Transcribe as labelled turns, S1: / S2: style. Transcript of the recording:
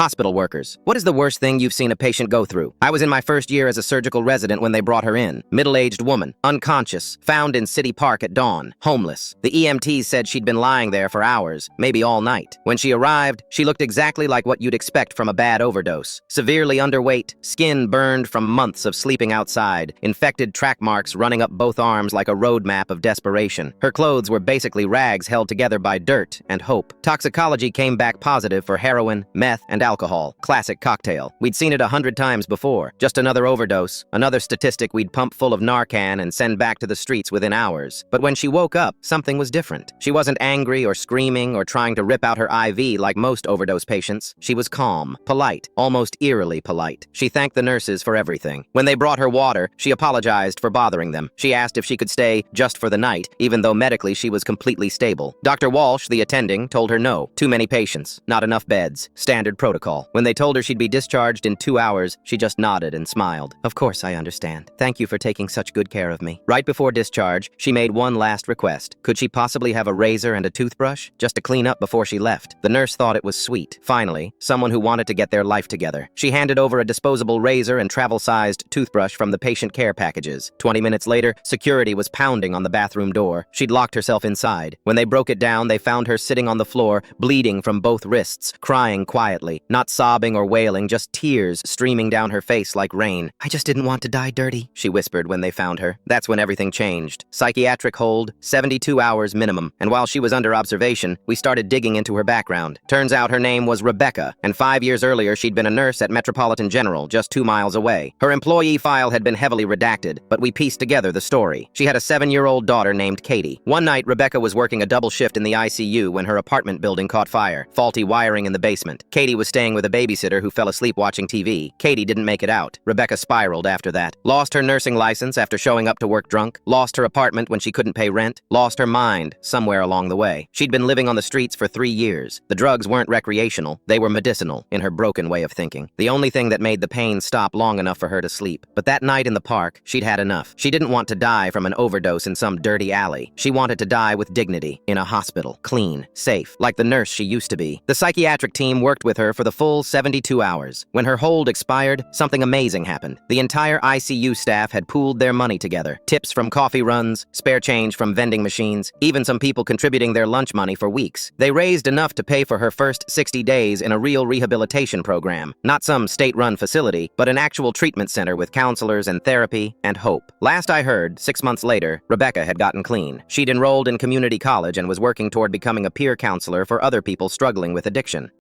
S1: Hospital workers. What is the worst thing you've seen a patient go through? I was in my first year as a surgical resident when they brought her in. Middle-aged woman, unconscious, found in City Park at dawn, homeless. The EMTs said she'd been lying there for hours, maybe all night. When she arrived, she looked exactly like what you'd expect from a bad overdose. Severely underweight, skin burned from months of sleeping outside, infected track marks running up both arms like a road map of desperation. Her clothes were basically rags held together by dirt and hope. Toxicology came back positive for heroin, meth, and alcohol. Classic cocktail. We'd seen it 100 times before. Just another overdose, another statistic we'd pump full of Narcan and send back to the streets within hours. But when she woke up, something was different. She wasn't angry or screaming or trying to rip out her IV like most overdose patients. She was calm, polite, almost eerily polite. She thanked the nurses for everything. When they brought her water, she apologized for bothering them. She asked if she could stay just for the night, even though medically she was completely stable. Dr. Walsh, the attending, told her no. Too many patients, not enough beds, standard protocol. When they told her she'd be discharged in 2 hours, she just nodded and smiled. Of course I understand. Thank you for taking such good care of me. Right before discharge, she made one last request. Could she possibly have a razor and a toothbrush? Just to clean up before she left. The nurse thought it was sweet. Finally, someone who wanted to get their life together. She handed over a disposable razor and travel-sized toothbrush from the patient care packages. 20 minutes later, security was pounding on the bathroom door. She'd locked herself inside. When they broke it down, they found her sitting on the floor, bleeding from both wrists, crying quietly. Not sobbing or wailing, just tears streaming down her face like rain. "I just didn't want to die dirty," she whispered when they found her. That's when everything changed. Psychiatric hold, 72 hours minimum. And while she was under observation, we started digging into her background. Turns out her name was Rebecca, and 5 years earlier she'd been a nurse at Metropolitan General, just 2 miles away. Her employee file had been heavily redacted, but we pieced together the story. She had a 7-year-old daughter named Katie. One night, Rebecca was working a double shift in the ICU when her apartment building caught fire. Faulty wiring in the basement. Katie was staying with a babysitter who fell asleep watching TV. Katie didn't make it out. Rebecca spiraled after that. Lost her nursing license after showing up to work drunk. Lost her apartment when she couldn't pay rent. Lost her mind somewhere along the way. She'd been living on the streets for 3 years. The drugs weren't recreational. They were medicinal, in her broken way of thinking. The only thing that made the pain stop long enough for her to sleep. But that night in the park, she'd had enough. She didn't want to die from an overdose in some dirty alley. She wanted to die with dignity, in a hospital, clean, safe, like the nurse she used to be. The psychiatric team worked with her for the full 72 hours. When her hold expired, something amazing happened. The entire ICU staff had pooled their money together. Tips from coffee runs, spare change from vending machines, even some people contributing their lunch money for weeks. They raised enough to pay for her first 60 days in a real rehabilitation program. Not some state-run facility, but an actual treatment center with counselors and therapy and hope. Last I heard, 6 months later, Rebecca had gotten clean. She'd enrolled in community college and was working toward becoming a peer counselor for other people struggling with addiction.